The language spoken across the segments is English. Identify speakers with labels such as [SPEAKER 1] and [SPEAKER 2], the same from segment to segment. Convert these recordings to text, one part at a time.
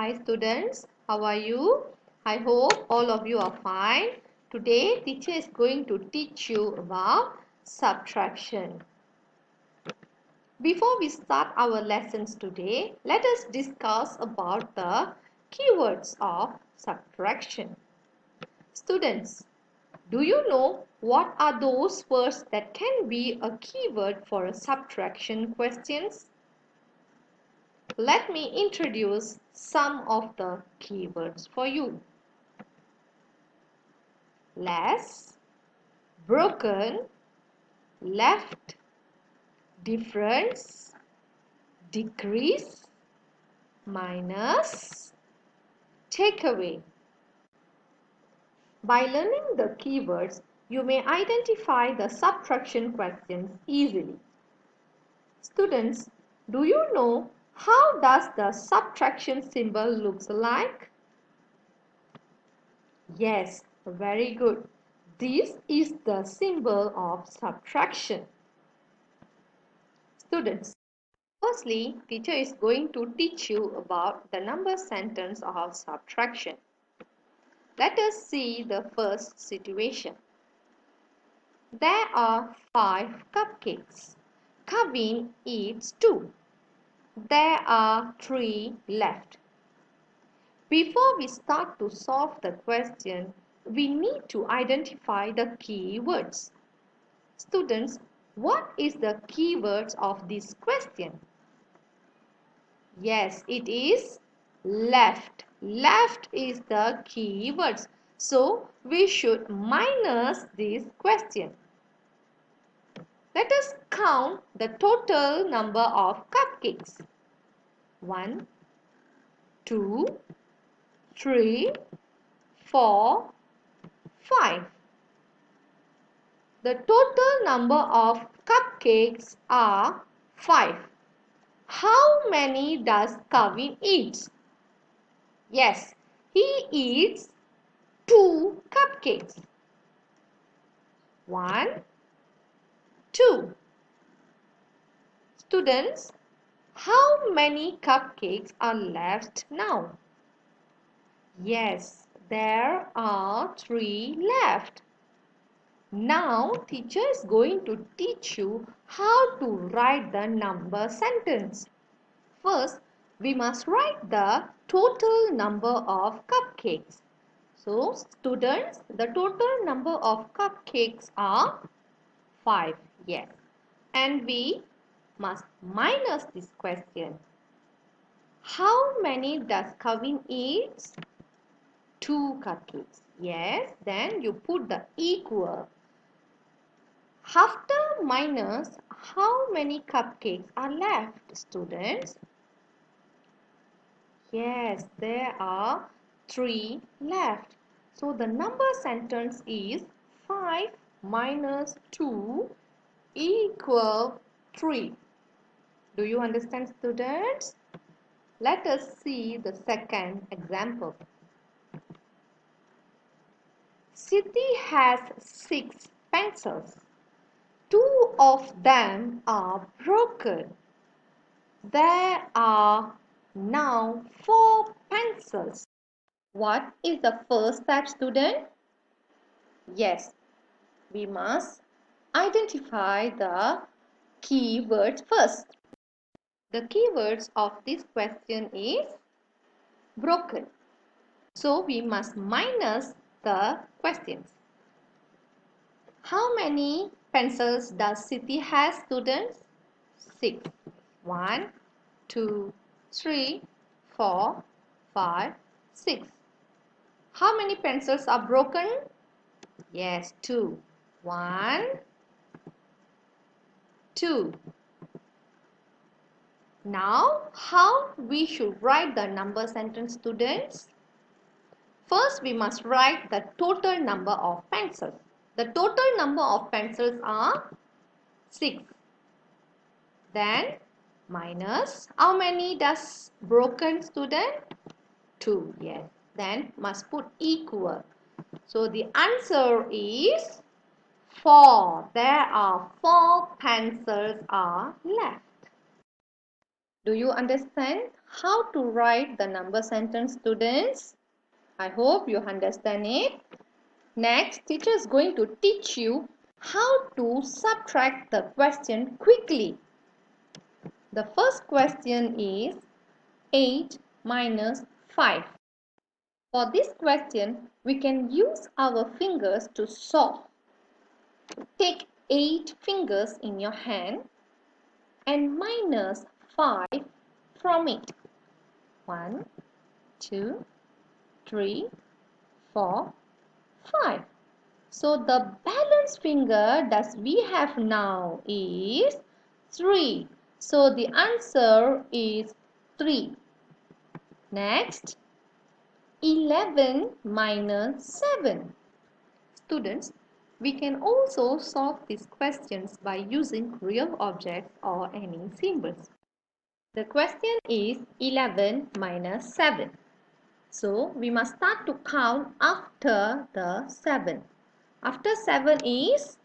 [SPEAKER 1] Hi students, how are you? I hope all of you are fine. Today teacher is going to teach you about subtraction. Before we start our lessons today, let us discuss about the keywords of subtraction. Students, do you know what are those words that can be a keyword for a subtraction questions? Let me introduce some of the keywords for you. Less, broken, left, difference, decrease, minus, take away. By learning the keywords, you may identify the subtraction questions easily. Students, do you know how does the subtraction symbol looks like? Yes, very good. This is the symbol of subtraction. Students, firstly, teacher is going to teach you about the number sentence of subtraction. Let us see the first situation. There are 5 cupcakes. Kavin eats 2. There are 3 left. Before we start to solve the question, we need to identify the key words. Students, what is the key words of this question? Yes, it is left. Left is the key words. So, we should minus this question. Let us count the total number of cupcakes. 1, 2, 3, 4, 5. The total number of cupcakes are 5. How many does Kavin eat? Yes, he eats 2 cupcakes. 1, 2. Students, how many cupcakes are left now? Yes, there are 3 left. Now, teacher is going to teach you how to write the number sentence. First, we must write the total number of cupcakes. So, students, the total number of cupcakes are 5. Yes. And we must minus this question. How many does Kavin eat? 2 cupcakes. Yes. Then you put the equal. After minus, how many cupcakes are left, students? Yes, there are 3 left. So the number sentence is 5 minus 2 equal 3. Do you understand, students? Let us see the second example. Siti has 6 pencils. 2 of them are broken. There are now 4 pencils. What is the first step, student? Yes, we must identify the keywords first. The keywords of this question is broken. So we must minus the questions. How many pencils does Siti has, students? 6. 1, 2, 3, 4, 5, 6. How many pencils are broken? Yes, 2. 1, 2. Now, how we should write the number sentence, students? First, we must write the total number of pencils. The total number of pencils are 6. Then, minus, how many does broken, student? 2, yes. Then, must put equal. So, the answer is 4. There are 4 pencils are left. Do you understand how to write the number sentence, students. I hope you understand it. Next, teacher is going to teach you how to subtract the question quickly. The first question is 8 minus 5. For this question, we can use our fingers to solve. Take 8 fingers in your hand and minus 5 from it. 1, 2, 3, 4, 5. So the balance finger that we have now is 3. So the answer is 3. Next, 11 minus 7. Students, we can also solve these questions by using real objects or any symbols. The question is 11 minus 7. So we must start to count after the 7. After 7 is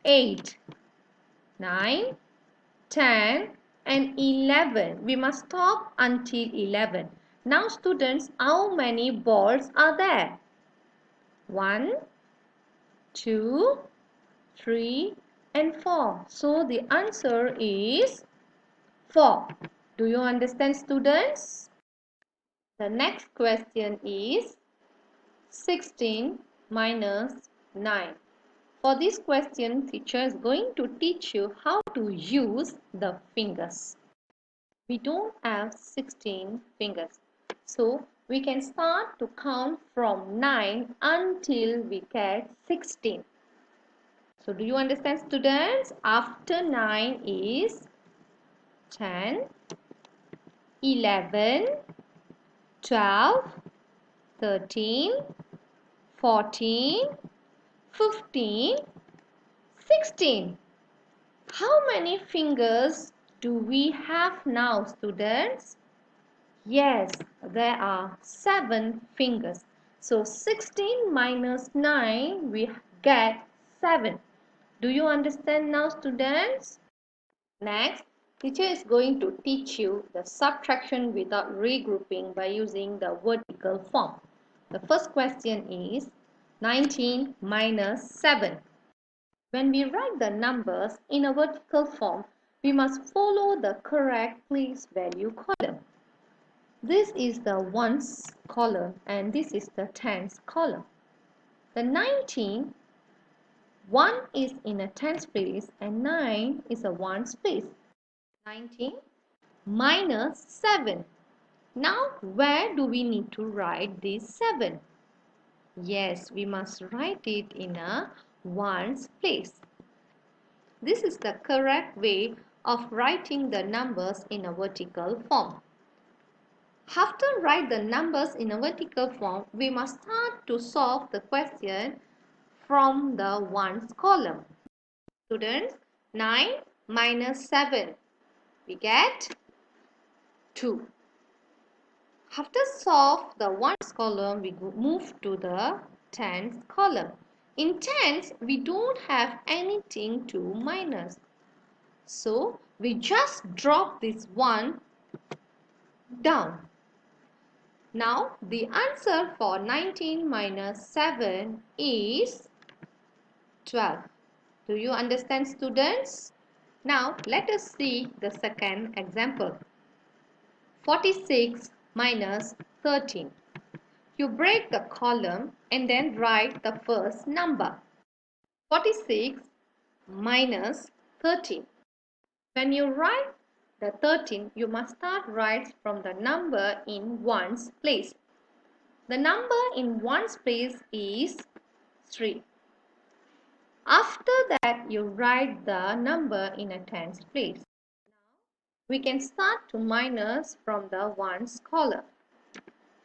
[SPEAKER 1] 8, 9, 10 and 11. We must stop until 11. Now students, how many balls are there? 1, 2, 3 and 4. So the answer is 4. Do you understand, students? The next question is 16 minus 9. For this question, teacher is going to teach you how to use the fingers. We don't have 16 fingers. So we can start to count from 9 until we get 16. So do you understand, students? After 9 is 10, 11, 12, 13, 14, 15, 16. How many fingers do we have now, students? Yes, there are 7 fingers. So 16 minus 9, we get 7. Do you understand now, students? Next, teacher is going to teach you the subtraction without regrouping by using the vertical form. The first question is 19 minus 7. When we write the numbers in a vertical form, we must follow the correct place value column. This is the ones column and this is the tens column. The 19, 1 is in a tens place and 9 is a ones place. 19 minus 7. Now where do we need to write this 7? Yes, we must write it in a ones place. This is the correct way of writing the numbers in a vertical form. After write the numbers in a vertical form, we must start to solve the question from the ones column. Students, 9 minus 7, we get 2. After solve the ones column, we move to the tens column. In tens, we don't have anything to minus. So, we just drop this 1 down. Now, the answer for 19 minus 7 is 12. Do you understand, students? Now, let us see the second example. 46 minus 13. You break the column and then write the first number. 46 minus 13. When you write the 13, you must start right from the number in ones place. The number in ones place is 3. After that, you write the number in a tens place. We can start to minus from the ones column.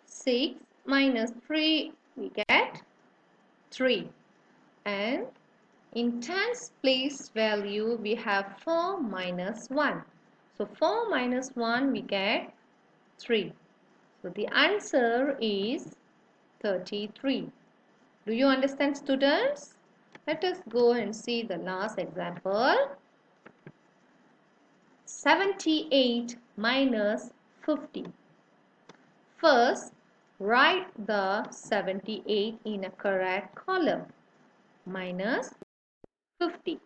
[SPEAKER 1] 6 minus 3, we get 3. And in tens place value, we have 4 minus 1. So 4 minus 1, we get 3. So the answer is 33. Do you understand, students? Let us go and see the last example. 78 minus 50. First, write the 78 in a correct column. Minus 50.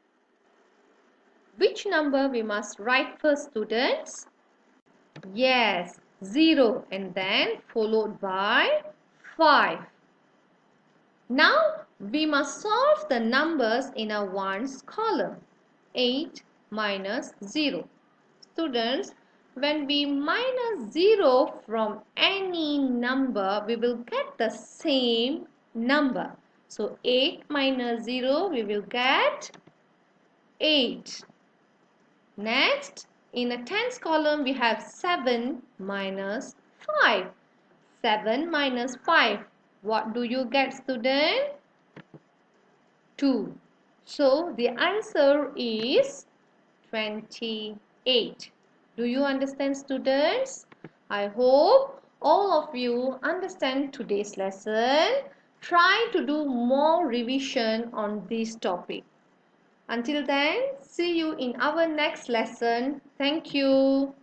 [SPEAKER 1] Which number we must write first, students? Yes, 0 and then followed by 5. Now we must solve the numbers in a ones column. 8 minus 0. Students, when we minus 0 from any number, we will get the same number. So 8 minus 0, we will get 8. Next, in the tens column, we have 7 minus 5. 7 minus 5. What do you get, student? 2. So, the answer is 28. Do you understand, students? I hope all of you understand today's lesson. Try to do more revision on this topic. Until then, see you in our next lesson. Thank you.